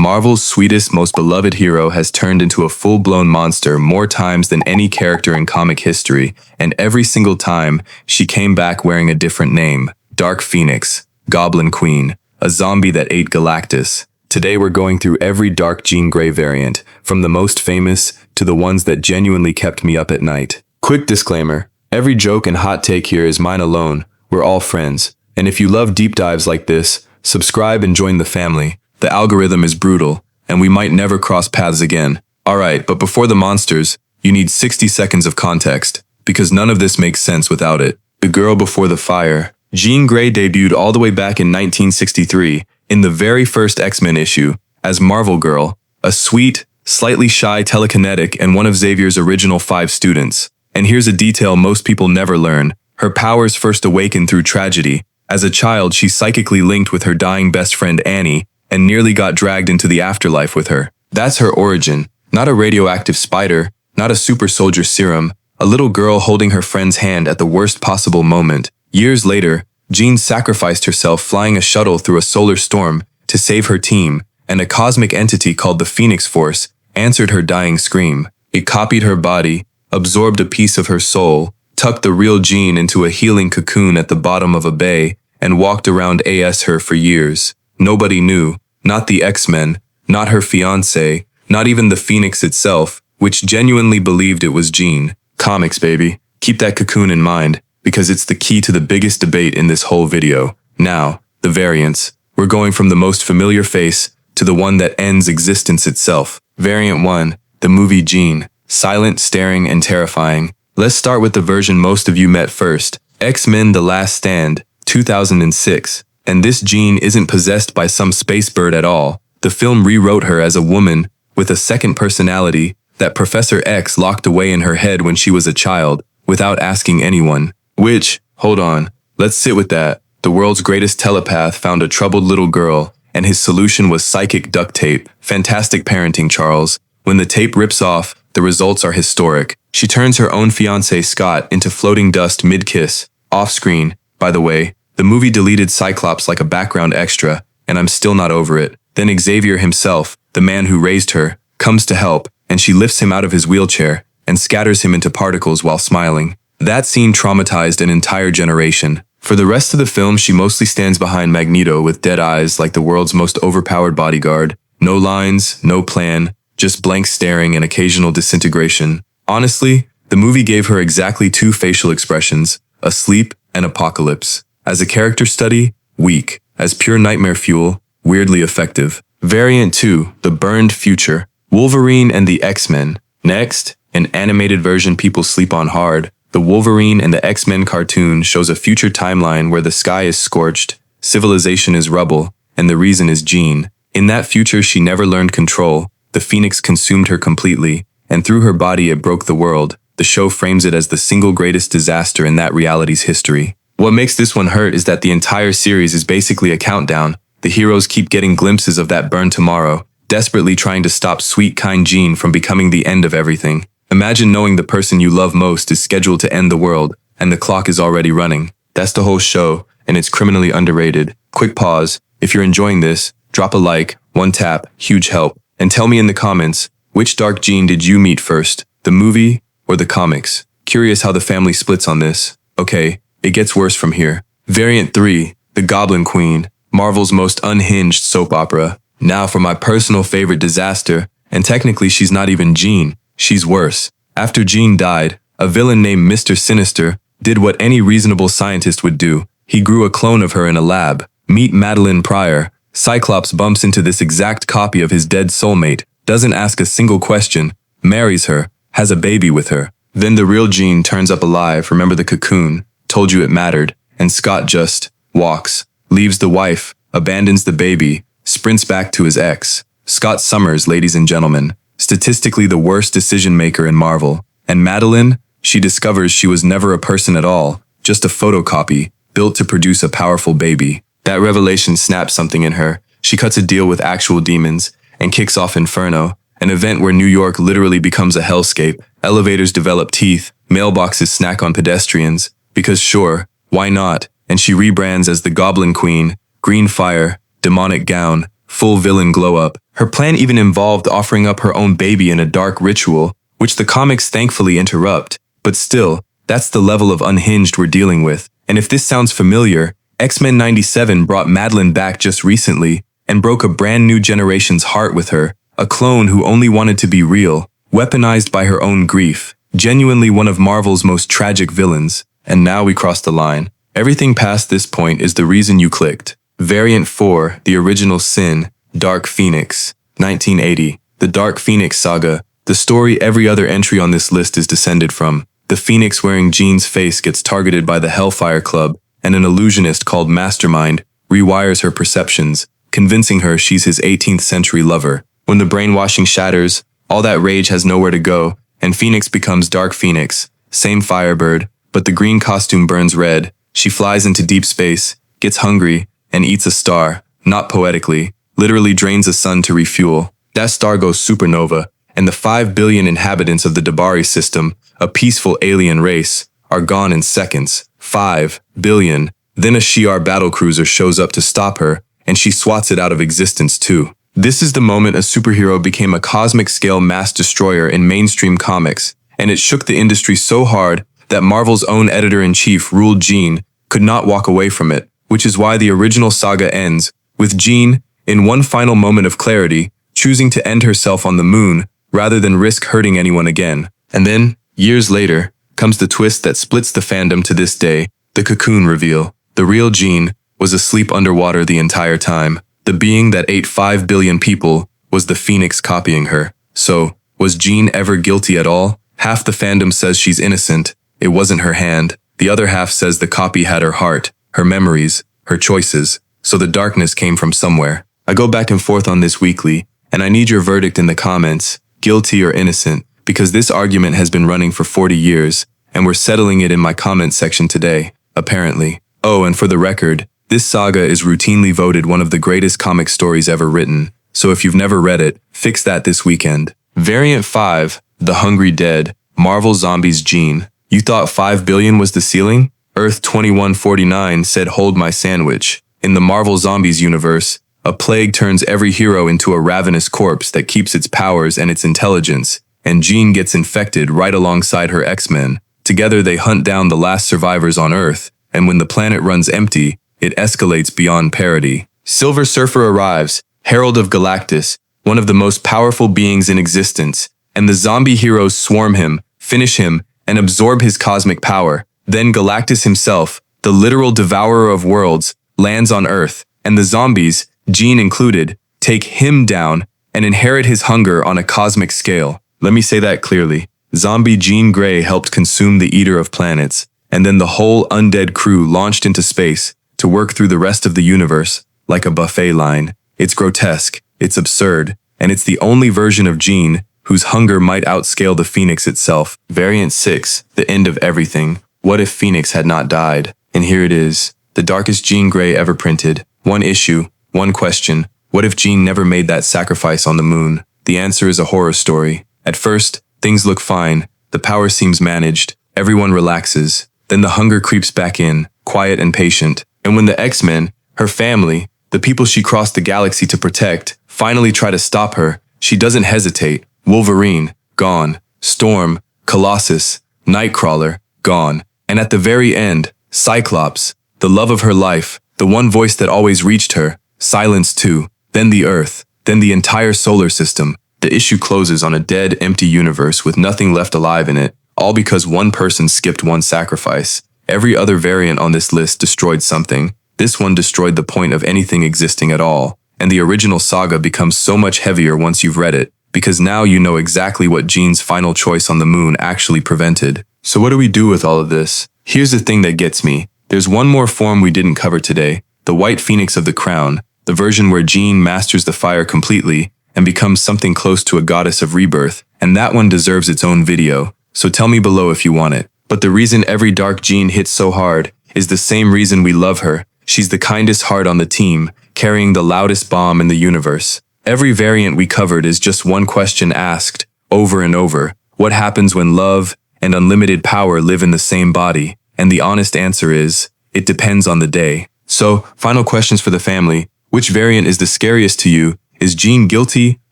Marvel's sweetest, most beloved hero has turned into a full-blown monster more times than any character in comic history, and every single time, she came back wearing a different name. Dark Phoenix, Goblin Queen, a zombie that ate Galactus. Today we're going through every Dark Jean Grey variant, from the most famous to the ones that genuinely kept me up at night. Quick disclaimer, every joke and hot take here is mine alone. We're all friends. And if you love deep dives like this, subscribe and join the family. The algorithm is brutal, and we might never cross paths again. Alright, but before the monsters, you need 60 seconds of context, because none of this makes sense without it. The Girl Before the Fire. Jean Grey debuted all the way back in 1963, in the very first X-Men issue, as Marvel Girl, a sweet, slightly shy telekinetic and one of Xavier's original 5 students. And here's a detail most people never learn. Her powers first awakened through tragedy. As a child, she psychically linked with her dying best friend Annie, and nearly got dragged into the afterlife with her. That's her origin. Not a radioactive spider, not a super soldier serum, a little girl holding her friend's hand at the worst possible moment. Years later, Jean sacrificed herself flying a shuttle through a solar storm to save her team, and a cosmic entity called the Phoenix Force answered her dying scream. It copied her body, absorbed a piece of her soul, tucked the real Jean into a healing cocoon at the bottom of a bay, and walked around as her for years. Nobody knew, not the X-Men, not her fiancé, not even the Phoenix itself, which genuinely believed it was Jean. Comics, baby. Keep that cocoon in mind, because it's the key to the biggest debate in this whole video. Now, the variants. We're going from the most familiar face to the one that ends existence itself. Variant 1, the movie Jean. Silent, staring, and terrifying. Let's start with the version most of you met first. X-Men The Last Stand, 2006. And this Jean isn't possessed by some space bird at all. The film rewrote her as a woman with a second personality that Professor X locked away in her head when she was a child, without asking anyone. Which, hold on, let's sit with that. The world's greatest telepath found a troubled little girl, and his solution was psychic duct tape. Fantastic parenting, Charles. When the tape rips off, the results are historic. She turns her own fiancé Scott into floating dust mid-kiss. Off-screen, by the way, the movie deleted Cyclops like a background extra, and I'm still not over it. Then Xavier himself, the man who raised her, comes to help, and she lifts him out of his wheelchair and scatters him into particles while smiling. That scene traumatized an entire generation. For the rest of the film, she mostly stands behind Magneto with dead eyes like the world's most overpowered bodyguard. No lines, no plan, just blank staring and occasional disintegration. Honestly, the movie gave her exactly 2 facial expressions, asleep and apocalypse. As a character study, weak. As pure nightmare fuel, weirdly effective. Variant 2, The Burned Future. Wolverine and the X-Men. Next, an animated version people sleep on hard. The Wolverine and the X-Men cartoon shows a future timeline where the sky is scorched, civilization is rubble, and the reason is Jean. In that future, she never learned control. The Phoenix consumed her completely, and through her body it broke the world. The show frames it as the single greatest disaster in that reality's history. What makes this one hurt is that the entire series is basically a countdown. The heroes keep getting glimpses of that burn tomorrow, desperately trying to stop sweet, kind Jean from becoming the end of everything. Imagine knowing the person you love most is scheduled to end the world, and the clock is already running. That's the whole show, and it's criminally underrated. Quick pause. If you're enjoying this, drop a like, 1 tap, huge help, and tell me in the comments, which Dark Jean did you meet first, the movie or the comics? Curious how the family splits on this. Okay, it gets worse from here. Variant 3, The Goblin Queen, Marvel's most unhinged soap opera. Now for my personal favorite disaster, and technically she's not even Jean, she's worse. After Jean died, a villain named Mr. Sinister did what any reasonable scientist would do. He grew a clone of her in a lab. Meet Madeline Pryor. Cyclops bumps into this exact copy of his dead soulmate, doesn't ask a single question, marries her, has a baby with her. Then the real Jean turns up alive, remember the cocoon, told you it mattered, and Scott just walks, leaves the wife, abandons the baby, sprints back to his ex. Scott Summers, ladies and gentlemen, statistically the worst decision maker in Marvel. And Madeline, she discovers she was never a person at all, just a photocopy, built to produce a powerful baby. That revelation snaps something in her. She cuts a deal with actual demons and kicks off Inferno, an event where New York literally becomes a hellscape. Elevators develop teeth, mailboxes snack on pedestrians, because sure, why not? And she rebrands as the Goblin Queen, green fire, demonic gown, full villain glow up, Her plan even involved offering up her own baby in a dark ritual, which the comics thankfully interrupt. But still, that's the level of unhinged we're dealing with. And if this sounds familiar, X-Men 97 brought Madeline back just recently and broke a brand new generation's heart with her, a clone who only wanted to be real, weaponized by her own grief, genuinely one of Marvel's most tragic villains. And now we cross the line. Everything past this point is the reason you clicked. Variant 4, The Original Sin, Dark Phoenix, 1980. The Dark Phoenix saga, the story every other entry on this list is descended from. The Phoenix wearing Jean's face gets targeted by the Hellfire Club, and an illusionist called Mastermind rewires her perceptions, convincing her she's his 18th century lover. When the brainwashing shatters, all that rage has nowhere to go, and Phoenix becomes Dark Phoenix, same Firebird, but the green costume burns red. She flies into deep space, gets hungry, and eats a star, not poetically, literally drains a sun to refuel. That star goes supernova, and the 5 billion inhabitants of the Dabari system, a peaceful alien race, are gone in seconds. 5 billion. Then a Shi'ar battlecruiser shows up to stop her, and she swats it out of existence too. This is the moment a superhero became a cosmic-scale mass destroyer in mainstream comics, and it shook the industry so hard that Marvel's own editor-in-chief ruled Jean could not walk away from it, which is why the original saga ends with Jean, in one final moment of clarity, choosing to end herself on the moon rather than risk hurting anyone again. And then, years later, comes the twist that splits the fandom to this day, the Cocoon reveal. The real Jean was asleep underwater the entire time. The being that ate 5 billion people was the Phoenix copying her. So, was Jean ever guilty at all? Half the fandom says she's innocent. It wasn't her hand. The other half says the copy had her heart, her memories, her choices. So the darkness came from somewhere. I go back and forth on this weekly, and I need your verdict in the comments, guilty or innocent, because this argument has been running for 40 years, and we're settling it in my comment section today, apparently. Oh, and for the record, this saga is routinely voted one of the greatest comic stories ever written, so if you've never read it, fix that this weekend. Variant 5, The Hungry Dead, Marvel Zombies Jean. You thought 5 billion was the ceiling? Earth 2149 said hold my sandwich. In the Marvel Zombies universe, a plague turns every hero into a ravenous corpse that keeps its powers and its intelligence, and Jean gets infected right alongside her X-Men. Together they hunt down the last survivors on Earth, and when the planet runs empty, it escalates beyond parody. Silver Surfer arrives, herald of Galactus, one of the most powerful beings in existence, and the zombie heroes swarm him, finish him, and absorb his cosmic power. Then Galactus himself, the literal devourer of worlds, lands on Earth, and the zombies, Jean included, take him down and inherit his hunger on a cosmic scale. Let me say that clearly. Zombie Jean Grey helped consume the Eater of Planets, and then the whole undead crew launched into space to work through the rest of the universe like a buffet line. It's grotesque, it's absurd, and it's the only version of Jean whose hunger might outscale the Phoenix itself. Variant 6, The End of Everything. What if Phoenix had not died? And here it is, the darkest Jean Grey ever printed. One issue, one question. What if Jean never made that sacrifice on the moon? The answer is a horror story. At first, things look fine. The power seems managed. Everyone relaxes. Then the hunger creeps back in, quiet and patient. And when the X-Men, her family, the people she crossed the galaxy to protect, finally try to stop her, she doesn't hesitate. Wolverine, gone. Storm, Colossus, Nightcrawler, gone. And at the very end, Cyclops, the love of her life, the one voice that always reached her, silenced too. Then the Earth, then the entire solar system. The issue closes on a dead, empty universe with nothing left alive in it, all because one person skipped one sacrifice. Every other variant on this list destroyed something. This one destroyed the point of anything existing at all. And the original saga becomes so much heavier once you've read it, because now you know exactly what Jean's final choice on the moon actually prevented. So what do we do with all of this? Here's the thing that gets me. There's one more form we didn't cover today, the White Phoenix of the Crown, the version where Jean masters the fire completely and becomes something close to a goddess of rebirth, and that one deserves its own video, so tell me below if you want it. But the reason every dark Jean hits so hard is the same reason we love her. She's the kindest heart on the team, carrying the loudest bomb in the universe. Every variant we covered is just one question asked, over and over. What happens when love and unlimited power live in the same body? And the honest answer is, it depends on the day. So, final questions for the family. Which variant is the scariest to you? Is Jean guilty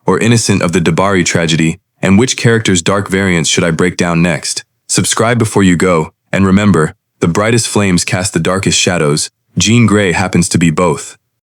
or innocent of the Dabari tragedy, and which character's dark variants should I break down next? Subscribe before you go, and remember, the brightest flames cast the darkest shadows. Jean Grey happens to be both.